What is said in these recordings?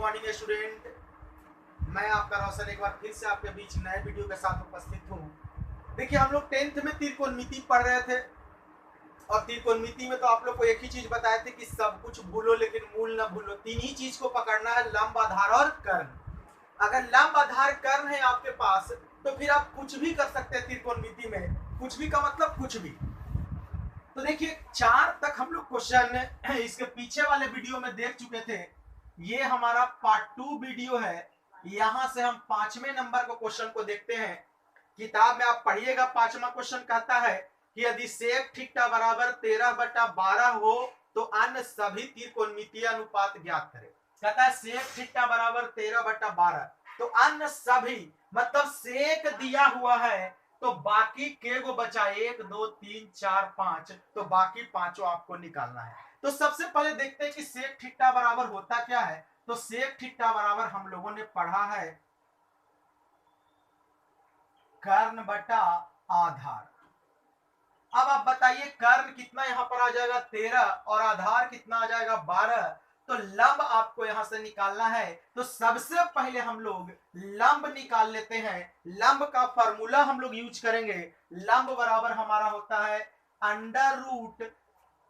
Morning student. मैं आपका रोशन एक बार फिर से आपके बीच नए वीडियो के साथ उपस्थित हूँ। देखिए, हम लोग 10th में त्रिकोणमिति पढ़ रहे थे और त्रिकोणमिति में तो आप लोग को एक ही चीज बताए थे कि सब कुछ भूलो लेकिन मूल न भूलो। तीन ही चीज को पकड़ना है, लंब, आधार और कर्ण। अगर लंब, आधार, कर्ण है आपके पास तो फिर आप कुछ भी कर सकते हैं त्रिकोणमिति में। कुछ भी का मतलब कुछ भी। तो देखिए, 4 तक हम लोग क्वेश्चन इसके पीछे वाले वीडियो में देख चुके थे। ये हमारा पार्ट 2 वीडियो है। यहां से हम 5वें नंबर को क्वेश्चन को देखते हैं। किताब में आप पढ़िएगा, 5वां क्वेश्चन कहता है कि यदि सेक थीटा बराबर 13/12 हो तो अन्य सभी त्रिकोणमितीय अनुपात ज्ञात करें। कहता है सेक थीटा बराबर 13/12 तो अन्य सभी मतलब सेक दिया हुआ है तो बाकी के को बचा 1 2 3 4 5 तो बाकी पांचों आपको निकालना है। तो सबसे पहले देखते हैं कि सेक थीटा बराबर होता क्या है। तो सेक थीटा बराबर हम लोगों ने पढ़ा है कर्ण बटा आधार। अब आप बताइए कर्ण कितना यहां पर आ जाएगा 13 और आधार कितना आ जाएगा 12। तो लंब आपको यहां से निकालना है। तो सबसे पहले हम लोग लंब निकाल लेते हैं। लंब का फॉर्मूला हम लोग यूज करेंगे। लंब बराबर हमारा होता है अंडर रूट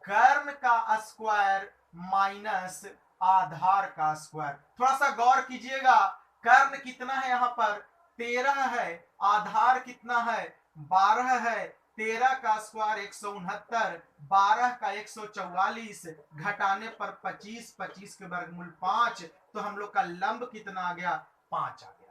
कर्ण का स्क्वायर माइनस आधार का स्क्वायर। थोड़ा सा गौर कीजिएगा, कर्ण कितना है यहां पर 13 है, आधार कितना है 12 है। 13 का स्क्वायर 169, 12 का 144, घटाने पर 25, 25 के वर्गमूल 5। तो हम लोग का लंब कितना आ गया 5 आ गया।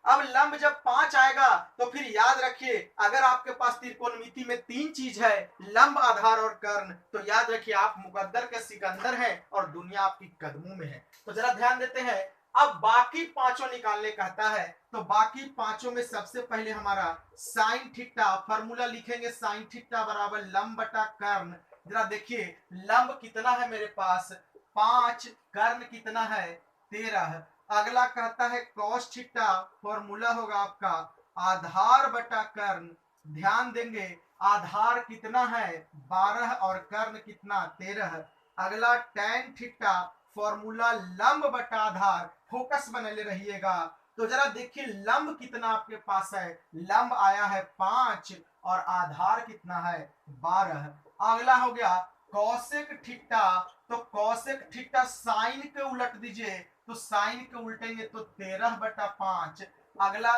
अब लंब जब 5 आएगा तो फिर याद रखिए, अगर आपके पास त्रिकोणमिति में 3 चीज है, लंब, आधार और कर्ण, तो याद रखिए आप मुकद्दर के सिकंदर हैं और दुनिया आपकी कदमों में है। तो जरा ध्यान देते हैं। अब बाकी पांचों निकालने कहता है। तो बाकी पांचों में सबसे पहले हमारा साइन थीटा, फॉर्मूला लिखेंगे साइन थीटा बराबर लंब बटा कर्ण। जरा देखिए लंब कितना है मेरे पास 5, कर्ण कितना है 13। अगला कहता है cos थीटा, फॉर्मूला होगा आपका आधार बटा कर्ण। ध्यान देंगे आधार कितना है 12 और कर्ण कितना 13। अगला tan थीटा, फॉर्मूला लंब बटा आधार। फोकस बने रहिएगा। तो जरा देखिए लंब कितना आपके पास है, लंब आया है 5 और आधार कितना है 12। अगला हो गया कौशिक थीटा। तो कौशिक थीटा साइन के उलट दीजिए, तो साइन के उल्टेंगे तो 13/5। अगला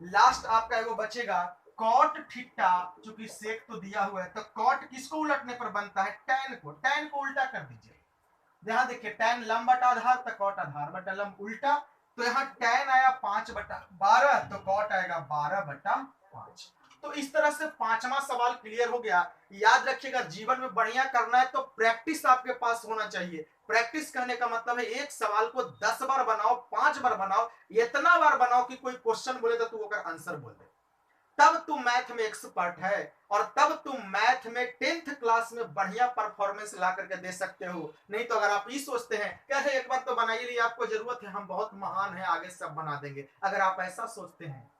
लास्ट आपका एगो बचेगा कॉट थीटा, चूंकि सेक तो दिया हुआ है तो कॉट किसको उलटने पर बनता है टैन को। टैन को उल्टा कर दीजिए। ध्यान देखिए टैन लंब बटा आधार तो कॉट आधार बटा लंब उल्टा। तो यहाँ टैन आया 5/12 तो कॉट आएगा 12/5। तो इस तरह से 5वां सवाल क्लियर हो गया। याद रखिएगा जीवन में बढ़िया करना है तो प्रैक्टिस आपके पास होना चाहिए। प्रैक्टिस करने का मतलब है एक सवाल को 10 बार बनाओ, 5 बार बनाओ, इतना बार बनाओ कि कोई क्वेश्चन बोले तो तू अगर आंसर बोल दे, तब तुम मैथ में एक्सपर्ट है और तब तुम मैथ में 10th क्लास में बढ़िया परफॉर्मेंस ला करके दे सकते हो। नहीं तो अगर आप ये सोचते हैं कि एक बार तो बनाइए लिए, आपको जरूरत है, हम बहुत महान हैं, आगे सब बना देंगे, अगर आप ऐसा सोचते हैं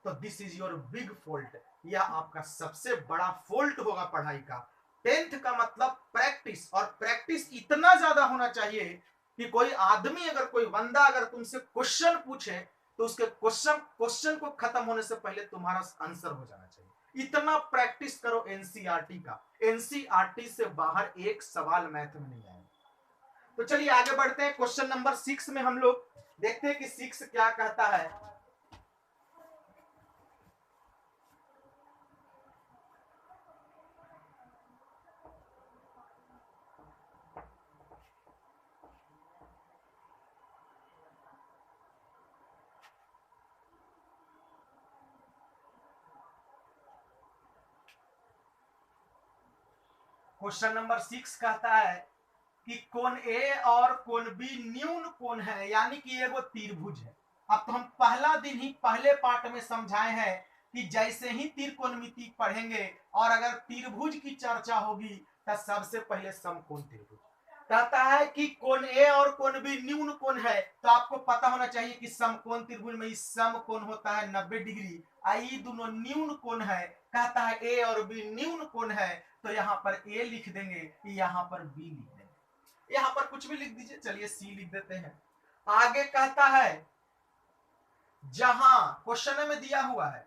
तो this is your big fault. यह आपका सबसे बड़ा फॉल्ट होगा पढ़ाई का। 10th का मतलब प्रैक्टिस, और प्रैक्टिस इतना ज्यादा होना चाहिए कि कोई आदमी, अगर कोई बंदा अगर तुमसे क्वेश्चन पूछे तो उसके क्वेश्चन को खत्म होने से पहले तुम्हारा आंसर हो जाना चाहिए। इतना प्रैक्टिस करो एनसीईआरटी का। एनसीईआरटी से बाहर एक सवाल मैथ में नहीं आएगा। तो चलिए आगे बढ़ते हैं। क्वेश्चन नंबर 6 में हम लोग देखते हैं कि 6 क्या कहता है। क्वेश्चन नंबर 6 कहता है कि कोण ए और कोण बी न्यून कोण है, यानी कि ये वो त्रिभुज है। अब तो हम पहला दिन ही पहले पार्ट में समझाए हैं कि जैसे ही त्रिकोणमिति पढ़ेंगे और अगर त्रिभुज की चर्चा होगी तो सबसे पहले समकोण त्रिभुज कहता है कि कोण ए और कोण बी न्यून कोण है। तो आपको पता होना चाहिए कि समकोण त्रिभुज में समकोण होता है 90 डिग्री, आई दोनों न्यून कोण है। कहता है ए और बी न्यून कोण है, तो यहां पर ए लिख देंगे, यहां पर बी लिख देंगे, यहां पर कुछ भी लिख दीजिए। चलिए सी लिख देते हैं। आगे कहता है जहां क्वेश्चन में दिया हुआ है,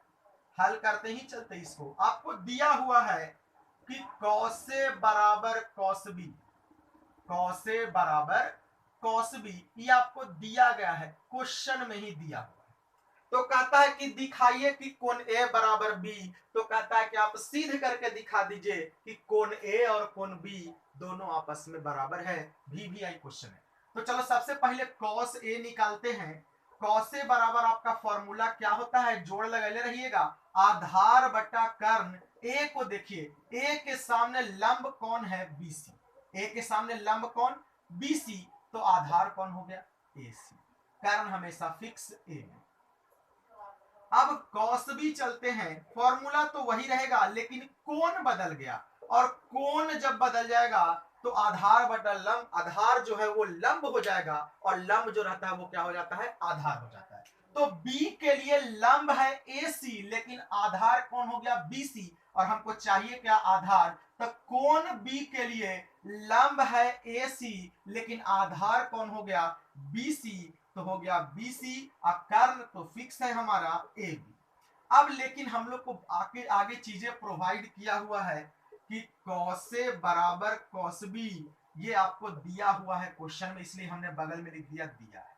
हल करते ही चलते इसको, आपको दिया हुआ है कि कॉस ए बराबर कॉस बी, कॉस ए बराबर कॉस बी, ये आपको दिया गया है, क्वेश्चन में ही दिया हुआ है। तो कहता है कि दिखाइए कि कोण ए बराबर बी, तो कहता है कि आप सीध करके दिखा दीजिए कि कोण ए और कोण बी दोनों आपस में बराबर है, भी आई क्वेश्चन है। तो चलो सबसे पहले कॉस ए निकालते हैं। कॉस ए बराबर आपका फॉर्मूला क्या होता है, जोड़ लगाए रहिएगा, आधार बटा कर्ण। ए को देखिए, ए के सामने लंब कौन है, बीसी, ए के सामने लंब कौन, बीसी, तो आधार कौन हो गया, एसी, कर्ण हमेशा फिक्स ए में। अब कॉस भी चलते हैं, फॉर्मूला तो वही रहेगा लेकिन कोण बदल गया, और कोण जब बदल जाएगा तो आधार बटा लंब, आधार जो है वो लंब हो जाएगा और लंब जो रहता है वो क्या हो जाता है, आधार हो जाता है। तो बी के लिए लंब है AC लेकिन आधार कौन हो गया, BC, और हमको चाहिए क्या, आधार। तो कोण बी के लिए लंब है AC लेकिन आधार कौन हो गया, BC, तो हो गया BC, और कर्ण तो फिक्स है हमारा AB। अब लेकिन हम लोग को आगे आगे चीजें प्रोवाइड किया हुआ है कि कॉस ए बराबर कॉस बी, ये आपको दिया हुआ है क्वेश्चन में, इसलिए हमने बगल में लिख दिया दिया है।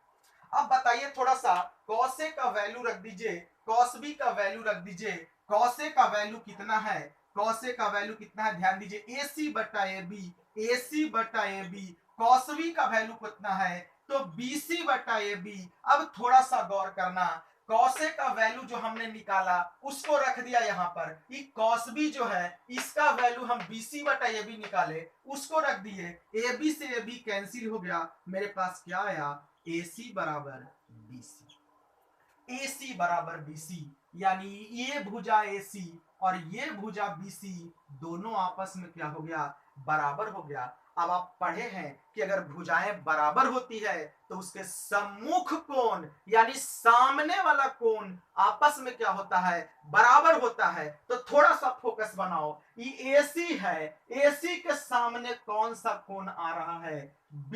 अब बताइए थोड़ा सा, कॉस ए का वैल्यू रख दीजिए, कॉस बी का वैल्यू रख दीजिए। कॉस ए का वैल्यू कितना है, कॉस ए का वैल्यू कितना है, ध्यान दीजिए, AC बटा AB, AC बटा AB। कॉस बी का वैल्यू कितना है, तो BC बटा AB। अब थोड़ा सा गौर करना, कॉस ए का वैल्यू जो हमने निकाला उसको रख दिया यहाँ पर, ये कॉस बी जो है इसका वैल्यू हम BC बटा AB निकाले, उसको रख दिए, AB से AB कैंसिल हो गया, मेरे पास क्या आया, AC बराबर BC, AC बराबर BC, यानी ये भुजा AC और ये भुजा BC दोनों आपस में क्या हो गया, बराबर हो गया। अब आप पढ़े हैं कि अगर भुजाएं बराबर होती है तो उसके सम्मुख कोण यानी सामने वाला कोण आपस में क्या होता है, बराबर होता है। तो थोड़ा सा फोकस बनाओ, ये AC है, AC के सामने कौन सा कोण आ रहा है, B,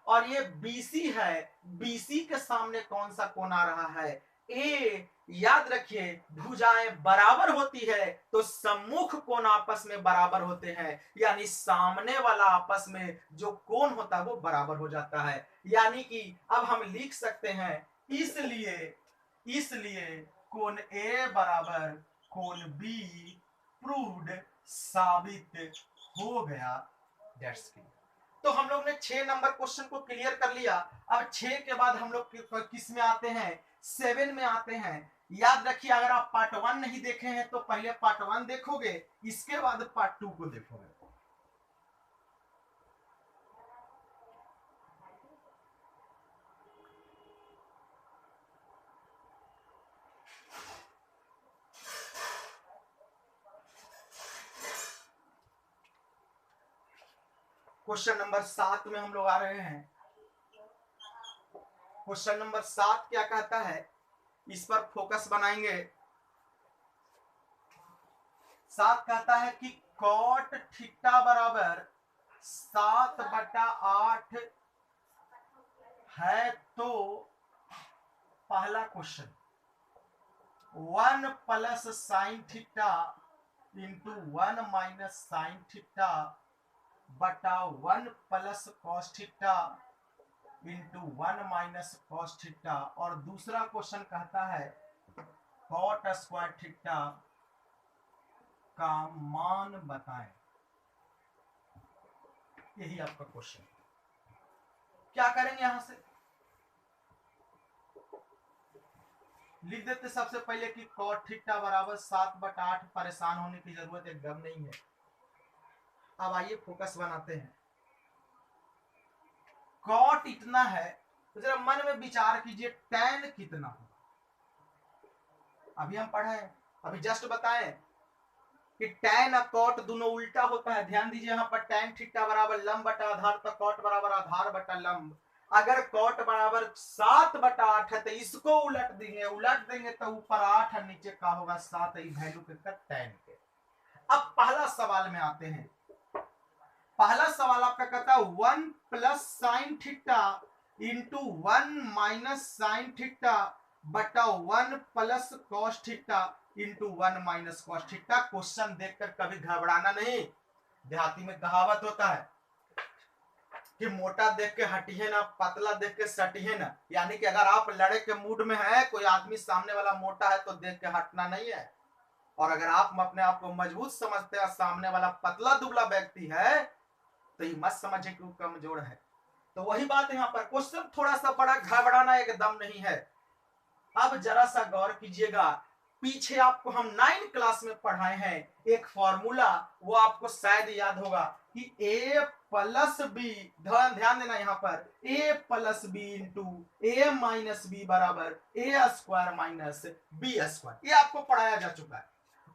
और ये BC है, BC के सामने कौन सा कोण आ रहा है, A। याद रखिए भुजाएं बराबर होती है तो सम्मुख कोण आपस में बराबर होते हैं, यानी सामने वाला आपस में जो कोण होता है वो बराबर हो जाता है। यानी कि अब हम लिख सकते हैं, इसलिए इसलिए कोण A बराबर कोण B प्रूव्ड, साबित हो गया। That's clear. तो हम लोग ने 6 नंबर क्वेश्चन को क्लियर कर लिया। अब 6 के बाद हम लोग किस में आते हैं, 7 में आते हैं। याद रखिए अगर आप पार्ट 1 नहीं देखे हैं तो पहले पार्ट 1 देखोगे, इसके बाद पार्ट 2 को देखोगे। क्वेश्चन नंबर 7 में हम लोग आ रहे हैं। क्वेश्चन नंबर 7 क्या कहता है, इस पर फोकस बनाएंगे। 7 कहता है कि कॉट थीटा बराबर 7/8 है, तो पहला question 1 plus sine theta into 1 minus sine theta बटा 1 plus cos theta into 1 minus cos theta, और दूसरा क्वेश्चन कहता है कॉट स्क्वायर थीटा का मान बताएं। यही आपका क्वेश्चन। क्या करेंगे, यहां से लिख देते सबसे पहले कि कॉट थीटा बराबर 7/8, परेशान होने की जरूरत एकदम नहीं है। अब आइए फोकस बनाते हैं। कॉट इतना है तो जरा मन में विचार कीजिए टैन कितना होगा। अभी हम पढ़े, अभी जस्ट बताएं कि टैन और कॉट दोनों उल्टा होता है। ध्यान दीजिए यहाँ पर टैन थीटा बराबर लंब बटा आधार, तो कॉट बराबर आधार बटा लंब। अगर कॉट बराबर 7/8 है तो इसको उलट देंगे तो ऊपर 8 और नीचे का होगा 7, वैल्यू कितना, टैन के। अब पहला सवाल में आते हैं। पहला सवाल आपका कहता है 1 plus sine theta into 1 minus sine theta बटा 1 plus cos theta into 1 minus cos theta. Question देखकर कभी घबराना नहीं। देहाती में कहावत होता है कि मोटा देख के हटिए ना, पतला देख के सटिए ना। यानी कि अगर आप लड़े के मूड में है, कोई आदमी सामने वाला मोटा है तो देख के हटना नहीं है, और अगर आप अपने आप को मजबूत समझते हैं, सामने वाला पतला दुबला व्यक्ति है, तो ये मत समझे कि वो कमजोर है। तो वही बात यहाँ पर, क्वेश्चन थोड़ा सा बड़ा, घबराना एकदम नहीं है। अब जरा सा गौर कीजिएगा, पीछे आपको हम 9 क्लास में पढ़ाए हैं एक फॉर्मूला, वो आपको शायद याद होगा कि a प्लस बी, ध्यान देना यहाँ पर, a plus B into A minus B बराबर A square minus B square. ये आपको पढ़ाया जा चुका है,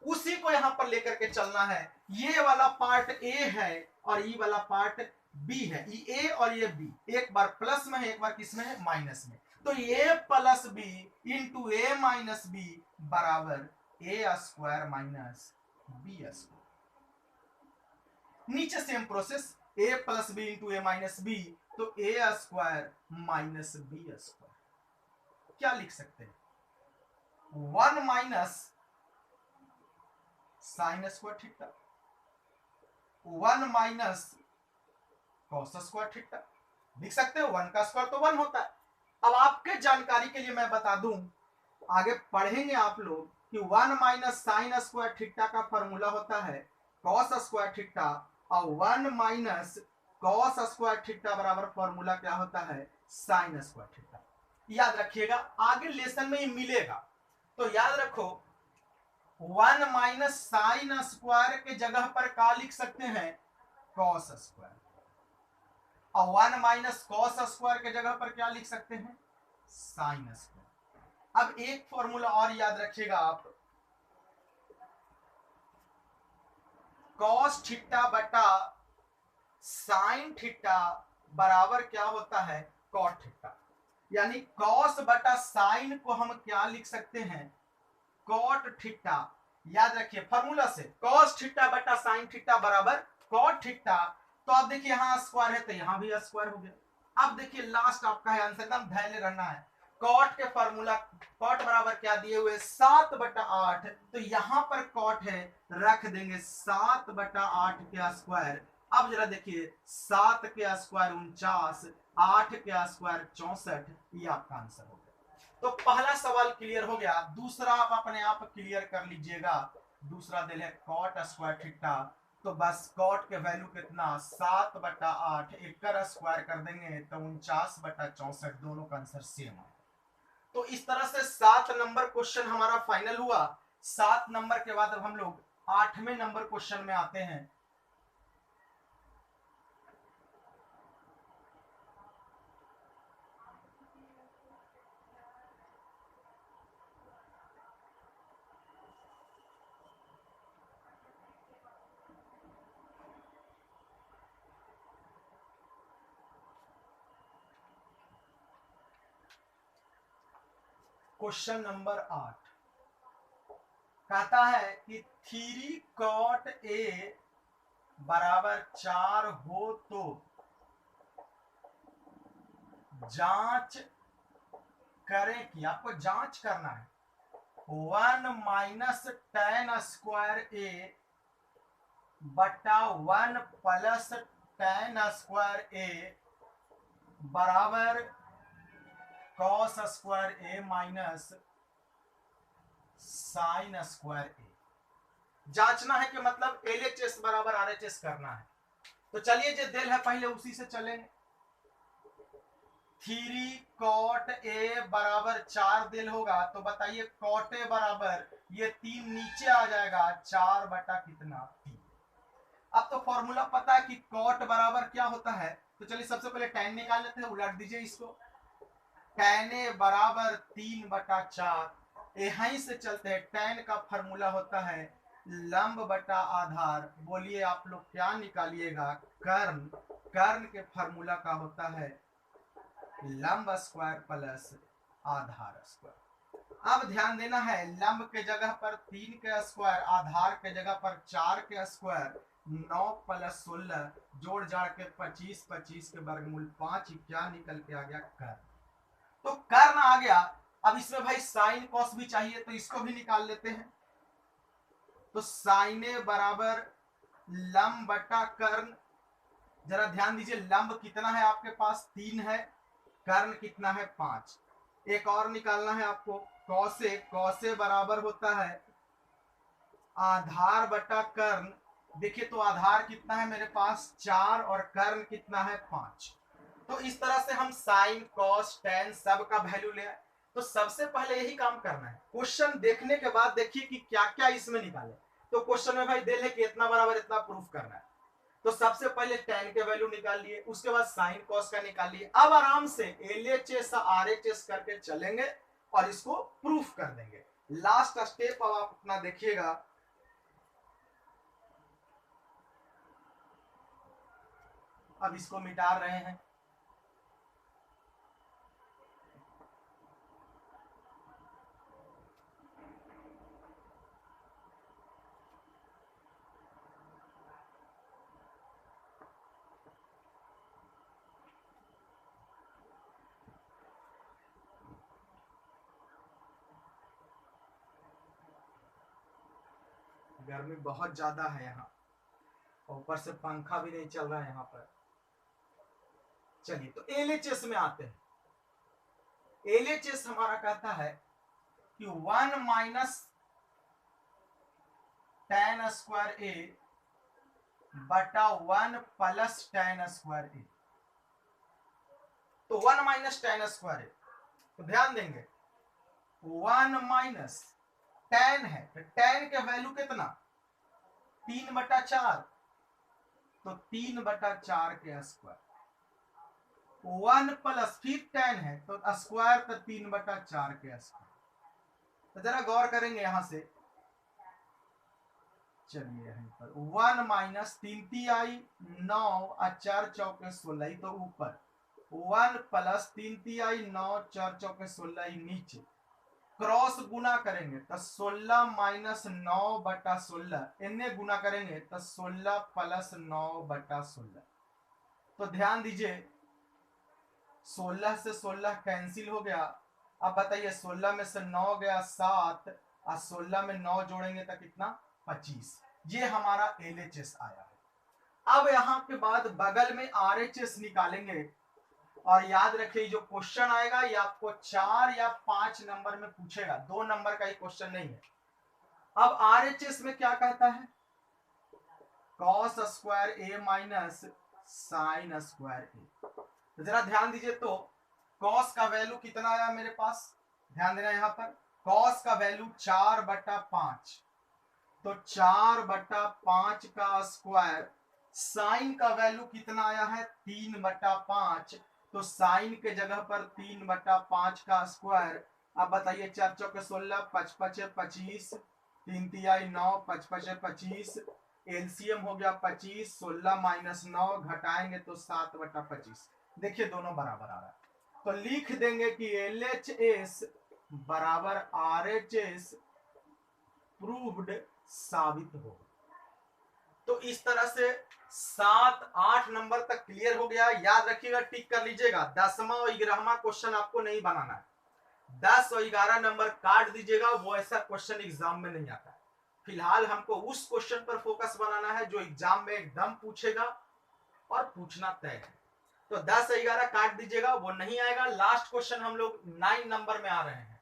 उसी को यहाँ पर लेकर के चलना है। ये वाला पार्ट a है और ये वाला पार्ट b है। ये a और ये b एक बार प्लस में है, एक बार किसमें है, माइनस में। तो a plus B into A minus B बराबर A square minus B square. नीचे same process, a plus B into A minus B, तो A square minus B square. क्या लिख सकते हैं, 1 minus sine square theta, 1 minus cos square theta. लिख सकते हो, 1 का स्क्वायर तो 1 होता है। अब आपके जानकारी के लिए मैं बता दूं, आगे पढ़ेंगे आप लोग कि 1 माइनस साइन स्क्वायर थीटा का फॉर्मूला होता है कॉस स्क्वायर थीटा, और 1 माइनस कॉस स्क्वायर थीटा बराबर फॉर्मूला क्या होता है, साइन स्क्वायर थीटा। याद रखिएगा, आगे लेसन में ही मिलेगा। तो याद रखो, 1 माइनस साइन स्क्वायर के जगह पर क्या लिख सकते हैं, कॉस स्क्वायर, और 1 माइनस कॉस स्क्वायर के जगह पर क्या लिख सकते हैं, साइन स्क्वायर। अब एक फॉर्मूला और याद रखिएगा आप, कॉस थीटा बटा साइन थीटा बराबर क्या होता है, कॉट थीटा। यानी कॉस बटा साइन को हम क्या लिख सकते हैं, कॉट थीटा। याद रखिए फॉर्मूला से, कॉस थीटा बटा साइन थीटा बराबर कॉट थीटा। तो आप देखिए यहाँ स्क्वायर है तो यहाँ भी स्क्वायर हो गया। अब देखिए लास्ट आपका है आंसर, एकदम धैर्य रहना है। कॉट के फॉर्मूला, कॉट बराबर क्या दिए हुए, 7/8, तो यहाँ पर कॉट है, रख देंगे 7/8 के स्क्वायर। अब जरा देखिए, 7 के स्क्वायर 49, 8 के स्क्वायर 64, ये आपका आंसर हो गया। तो पहला सवाल क्लियर हो गया। दूसरा आप अपने आप क्लियर कर लीजिएगा। दूसरा दिल है कॉट स्क्वायर थीटा, तो बस कॉट के वैल्यू कितना, 7/8, एक का स्क्वायर कर देंगे तो 49/64, दोनों का आंसर सेम है। तो इस तरह से 7 नंबर क्वेश्चन हमारा फाइनल हुआ। 7 नंबर के बाद अब हम लोग 8वें नंबर क्वेश्चन में आते हैं। क्वेश्चन नंबर 8 कहता है कि 3 कॉट ए बराबर 4 हो तो जांच करें कि, आपको जांच करना है, 1 माइनस टेन स्क्वायर ए बटा 1 प्लस टेन स्क्वायर ए बराबर कॉस स्क्वायर ए माइनस साइन स्क्वायर ए। जांचना है कि मतलब LHS बराबर RHS करना है। तो चलिए जो दिल है पहले उसी से चलेंगे। 3 कॉट ए बराबर 4 दिल होगा, तो बताइए कॉट ए बराबर, ये 3 नीचे आ जाएगा, 4 बटा कितना, 3। अब तो फॉर्मूला पता है कि कॉट बराबर क्या होता है, तो चलिए सबसे पहले tan निकाल लेते हैं, उलट दीजिए इसको। tan ए बराबर 3/4, यहीं से चलते हैं। tan का फॉर्मूला होता है लंब बटा आधार। बोलिए आप लोग क्या निकालिएगा, कर्ण। कर्ण के फॉर्मूला का होता है लंब स्क्वायर प्लस आधार स्क्वायर। अब ध्यान देना है, लंब के जगह पर 3 के स्क्वायर, आधार के जगह पर 4 के स्क्वायर। 9 प्लस 16 जोड़ जाड़ के 25, 25 के वर्गमूल 5, क्या निकल के आ गया कर्ण। तो कर्ण आ गया। अब इसमें भाई साइन कॉस भी चाहिए, तो इसको भी निकाल लेते हैं। तो साइन ए बराबर लंब बटा कर्ण। जरा ध्यान दीजिए, लंब कितना है आपके पास 3 है, कर्ण कितना है 5। एक और निकालना है आपको, कौसे। कौसे बराबर होता है आधार बटा कर्ण। देखिए तो आधार कितना है मेरे पास 4 और कर्ण कितना है 5। तो इस तरह से हम साइन कॉस टेन सब का वैल्यू ले आए। तो सबसे पहले यही काम करना है, क्वेश्चन देखने के बाद देखिए कि क्या क्या इसमें निकाले। तो क्वेश्चन में भाई दे ले कि इतना बराबर इतना प्रूफ करना है। तो सबसे पहले टेन के वैल्यू निकाल लिए, उसके बाद साइन कॉस का निकाल लिए। अब आराम से एलएचएस आरएचएस करके चलेंगे और इसको प्रूफ कर देंगे। लास्ट स्टेप अब आप अपना देखिएगा। अब इसको मिटा रहे हैं। गर्मी बहुत ज्यादा है यहाँ, ऊपर से पंखा भी नहीं चल रहा है यहाँ पर। चलिए तो एलएचएस में आते हैं। एलएचएस हमारा कहता है कि 1 माइनस टेन स्क्वायर ए बटा 1 प्लस टेन स्क्वायर ए। तो 1 माइनस टेन स्क्वायर ए, तो ध्यान देंगे 1 माइनस टेन है, तो टेन के वैल्यू कितना 3 बटा 4, तो 3 बटा 4 के स्क्वायर। 1 प्लस फिर टेन है तो स्क्वायर, तो 3 बटा 4 के स्क्वायर। तो जरा गौर करेंगे यहां से। चलिए यहीं पर 1 माइनस 3 तिहाई 9 और 4 चौके 16, तो ऊपर 1 प्लस 3 तिहाई 9 4 चौके 16 नीचे। क्रॉस गुना करेंगे तो 16 माइनस 9 बटा 16, इन्हें गुना करेंगे तो 16 प्लस 9 बटा 16। तो ध्यान दीजिए 16 से 16 कैंसिल हो गया। अब बताइए 16 में से 9 गया 7 और 16 में 9 जोड़ेंगे तो कितना 25। ये हमारा एलएचएस आया है। अब यहां के बाद बगल में आरएचएस निकालेंगे। और याद रखिए जो क्वेश्चन आएगा ये आपको 4 या 5 नंबर में पूछेगा, 2 नंबर का ही क्वेश्चन नहीं है। अब आरएचएस में क्या कहता है, कॉस स्क्वायर ए माइनस साइन स्क्वायर ए। तो जरा ध्यान दीजिए, तो कॉस का वैल्यू कितना आया मेरे पास, ध्यान देना यहां पर कॉस का वैल्यू 4 बटा 5, तो 4 बटा 5 का स्क्वायर। साइन का वैल्यू कितना आया है 3 बटा 5, तो साइन के जगह पर 3 बटा 5 का स्क्वायर। अब बताइए 4 चौके 16, 5 पचे 25, 3 तिहाई 9, 5 पचे 25, एलसीएम हो गया 25, 16 माइनस 9 घटाएंगे तो 7 बटा 25। देखिए दोनों बराबर आ रहा है, तो लिख देंगे कि एलएचएस बराबर आरएचएस प्रूव्ड, साबित हो। तो इस तरह से 7-8 नंबर तक क्लियर हो गया। याद रखिएगा, टिक कर लीजिएगा, 10वां और 11वां क्वेश्चन आपको नहीं बनाना है। 10 और 11 नंबर काट दीजिएगा, वो ऐसा क्वेश्चन एग्जाम में नहीं आता है। फिलहाल हमको उस क्वेश्चन पर फोकस बनाना है जो एग्जाम में एकदम पूछेगा और पूछना तय है। तो 10 और 11 काट दीजिएगा, वो नहीं आएगा। लास्ट क्वेश्चन हम लोग 9 नंबर में आ रहे हैं।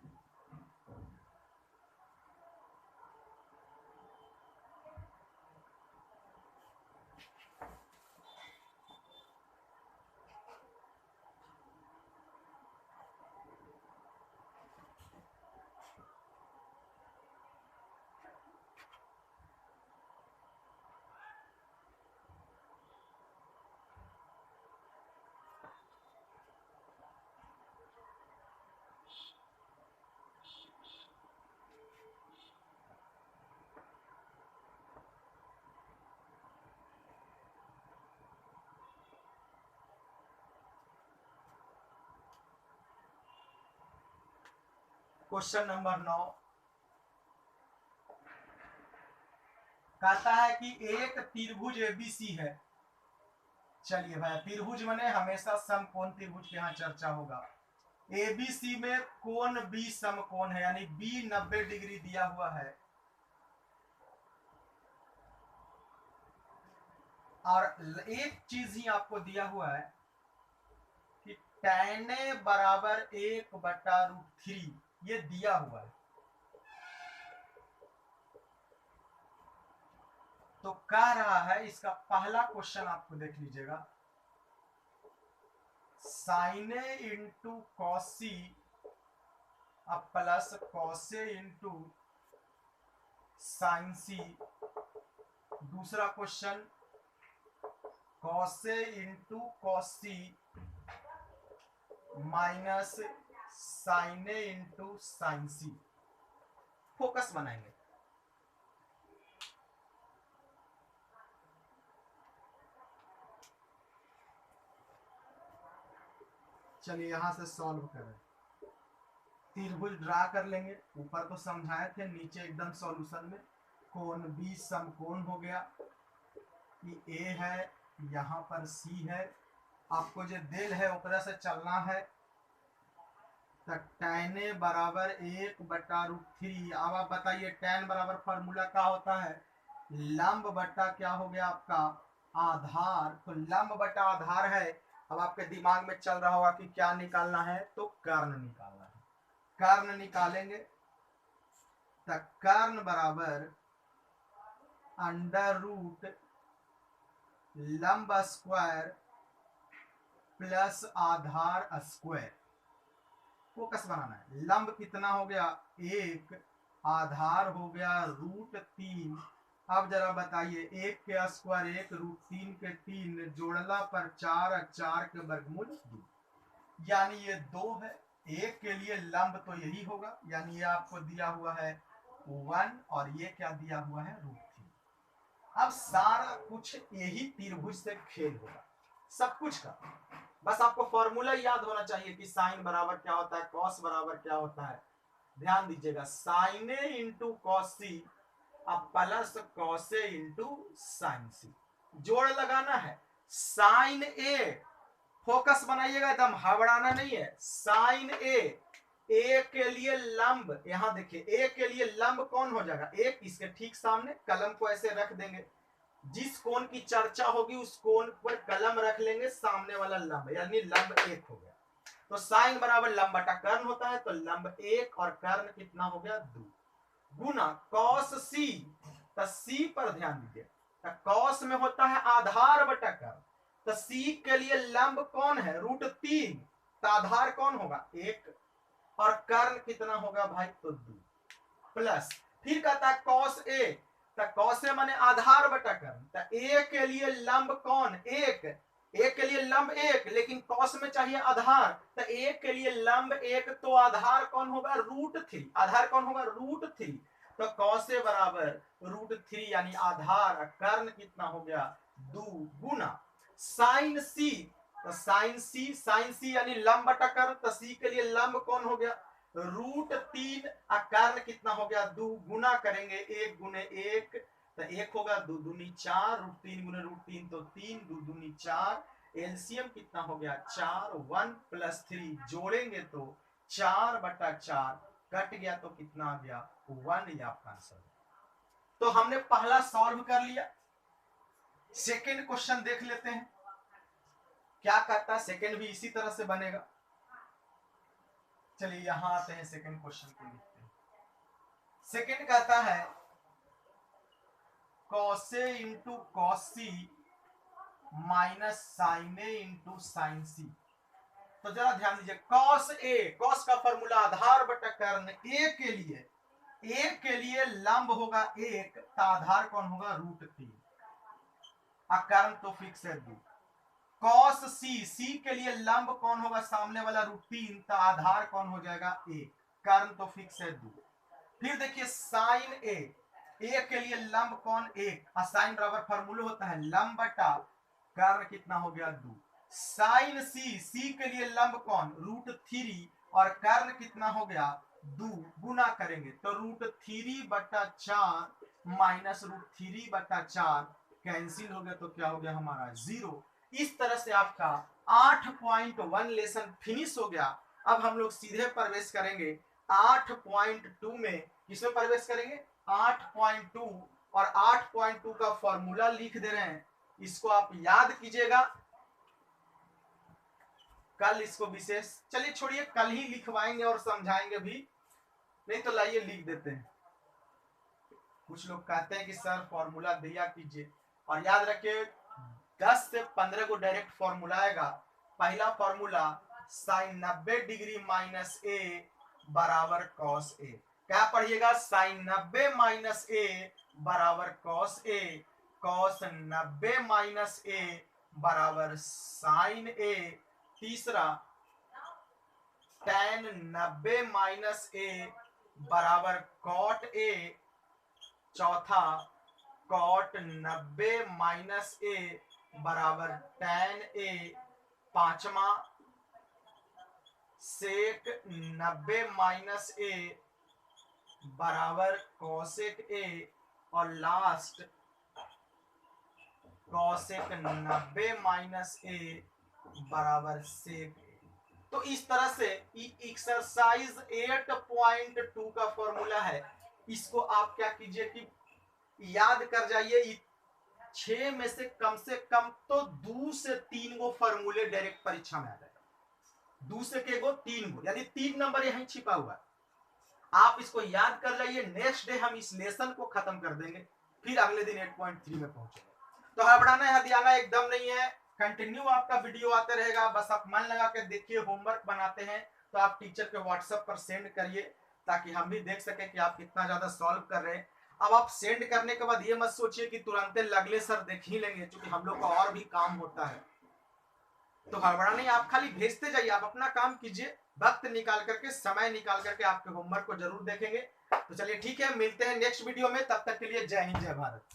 क्वेश्चन नंबर 9, कहता है कि एक त्रिभुज एबीसी है। चलिए भाई, त्रिभुज माने हमेशा समकोण त्रिभुज के यहाँ चर्चा होगा। एबीसी में कोण बी समकोण है, यानी बी 90 डिग्री दिया हुआ है, और एक चीज ही आपको दिया हुआ है कि tan A बराबर 1/√3, ये दिया हुआ है। तो कह रहा है, इसका पहला क्वेश्चन आपको देख लीजिएगा, sin A इंटू कॉसी अब plus cos A into sine C. दूसरा question cos A into cos C minus sin A into sine C. Focus बनाएंगे। चलिए यहां से सॉल्व करें। त्रिभुज ड्रा कर लेंगे, ऊपर तो समझाए थे, नीचे एकदम सॉल्यूशन में कोण बी समकोण हो गया कि ए है, यहाँ पर सी है, आपको जो दिल है ऊपर से चलना है। तो tan A बराबर 1/√3। अब आप बताइए tan बराबर फॉर्मूला क्या होता है, लंब बटा क्या हो गया आपका आधार। तो लंब बटा आधार है। अब आपके दिमाग में चल रहा होगा कि क्या निकालना है, तो कर्ण निकालना है। कर्ण निकालेंगे तो कर्ण बराबर √ लंब स्क्वायर प्लस आधार स्क्वायर। फोकस बनाना है। लंब कितना हो गया 1, आधार हो गया √3। अब जरा बताइए 1 के स्क्वायर 1, √3 के 3, जोड़ला पर 4, 4 के वर्गमूल 2, यानी ये 2 है। 1 के लिए लंब तो यही होगा, यानी ये आपको दिया हुआ है 1, और ये क्या दिया हुआ है √3। अब सारा कुछ यही त्रिभुज से खेल होगा, सब कुछ का। बस आपको फॉर्मूला याद होना चाहिए कि साइन बराबर क्या होता है, कॉस बराबर क्या होता है। ध्यान दीजिएगा, साइन ए इंटू कॉस सी अब plus cos A into sine सी। जोड़ लगाना है। साइन ए, फोकस बनाइएगा, एकदम हबड़ाना नहीं है। साइन ए के लिए लंब, यहां देखिए ए के लिए लंब कौन हो जाएगा, एक इसके ठीक सामने। कलम को ऐसे रख देंगे, जिस कोण की चर्चा होगी उस कोण पर कलम रख लेंगे, सामने वाला लंब, यानी लंब 1 हो गया। तो साइन बराबर लंब बटा कर्ण होता है, तो लंब 1 और कर्ण कितना हो गया 2, गुना कॉस सी। तो सी पर ध्यान दीजिए, तो कॉस में होता है आधार बटा कर्ण, तो सी के लिए लंब कौन है √3, तो आधार कौन होगा 1, और कर्ण कितना होगा भाई तो 2, प्लस फिर कहता है कॉस ए, तो कॉस ए माने आधार बटा कर्ण, तो ए के लिए लंब कौन 1, ए के लिए लंब 1, लेकिन कॉस में चाहिए आधार, तो ए के लिए लंब 1, तो आधार कौन होगा √3, आधार कौन होगा √3। तो कॉस ए बराबर √3 यानी आधार, कर्ण कितना हो गया 2, गुना साइन सी। तो साइन सी यानी लंब बटा कर्ण, तो सी के लिए लंब कौन हो गया √3, कर्ण कितना हो गया 2, गुना करेंगे 1 गुने 1, तो 1 होगा 2 दूनी 4, √3 गुने √3 तो 3, 2 दूनी 4, एलसीएम कितना हो गया 4, 1 + 3, जोड़ेंगे तो 4/4, कट गया तो कितना आ गया 1, ये आपका आंसर। तो हमने पहला सॉल्व कर लिया। सेकंड क्वेश्चन देख लेते हैं क्या कहता है। सेकंड भी इसी तरह से बनेगा। चलिए यहां आते हैं, सेकंड क्वेश्चन को लिखते हैं। सेकंड कहता है cos A into cos C minus sine A into sine C. तो जरा ध्यान दीजिए, cos A, cos का फॉर्मूला आधार बटा कर्ण, ए के लिए लंब होगा 1, तो आधार कौन होगा √3, कर्ण तो फिक्स है 2। cos सी के लिए लंब कौन होगा सामने वाला √3, तो आधार कौन हो जाएगा 1, कर्ण तो फिक्स है 2। फिर देखिए साइन ए के लिए लंब कौन 1, साइन बराबर फॉर्मूला होता है लंब बटा कर्ण कितना हो गया 2। साइन सी के लिए लंब कौन √3 और कर्ण कितना हो गया 2, गुना करेंगे तो √3/4 -√3/4 कैंसिल हो गया तो क्या हो गया हमारा 0। इस तरह से आपका 8.1 लेसन फिनिश हो गया। अब हम लोग सीधे प्रवेश करेंगे 8.2 में। किसमें प्रवेश करेंगे? 8.2। और 8.2 का फॉर्मूला लिख दे रहे हैं, इसको आप याद कीजिएगा। कल इसको विशेष, चलिए छोड़िए, कल ही लिखवाएंगे और समझाएंगे भी, नहीं तो लाइए लिख देते हैं। कुछ लोग कहते हैं कि सर फॉर्मूला दिया कीजिए, और याद रखिए 10 से 15 को डायरेक्ट फॉर्मूला आएगा। पहला फॉर्मूला साइन 90 डिग्री माइनस ए बराबर कॉस ए। क्या पढ़िएगा? साइन 90 माइनस ए बराबर कॉस ए, कॉस 90 माइनस ए बराबर साइन ए। तीसरा tan 90 माइनस ए बराबर कॉट ए। चौथा कॉट 90 माइनस ए बराबर tan ए। पांचवा सेक 90 माइनस ए बराबर कॉसेक ए। और लास्ट कॉसेक 90 माइनस ए बराबर सेक ए। तो इस तरह से एक्सरसाइज 8.2 का फॉर्मूला है। इसको आप क्या कीजिए कि याद कर जाइए। 6 में से कम तो 2 से 3 गो फॉर्मूले डायरेक्ट परीक्षा में आ जाएगा। 2 से के गो 3 गो, यानी 3 नंबर यहीं छिपा हुआ है। आप इसको याद कर लाइए। नेक्स्ट डे हम इस लेसन को खत्म कर देंगे, फिर अगले दिन 8.3 में पहुंचेंगे। तो हड़बड़ाना हदियाना एकदम नहीं है, कंटिन्यू आपका वीडियो आते रहेगा। बस आप मन लगा के देखिए। होमवर्क बनाते हैं तो आप टीचर के व्हाट्सएप पर सेंड करिए, ताकि हम भी देख सके कि आप कितना ज्यादा सॉल्व कर रहे हैं। अब आप सेंड करने के बाद ये मत सोचिए कि तुरंत लगले सर देख ही लेंगे, क्योंकि हम लोग का और भी काम होता है। तो हड़बड़ा नहीं, आप खाली भेजते जाइए, आप अपना काम कीजिए। वक्त निकाल करके, समय निकाल करके आपके होमवर्क को जरूर देखेंगे। तो चलिए ठीक है, मिलते हैं नेक्स्ट वीडियो में। तब तक के लिए जय हिंद, जय भारत।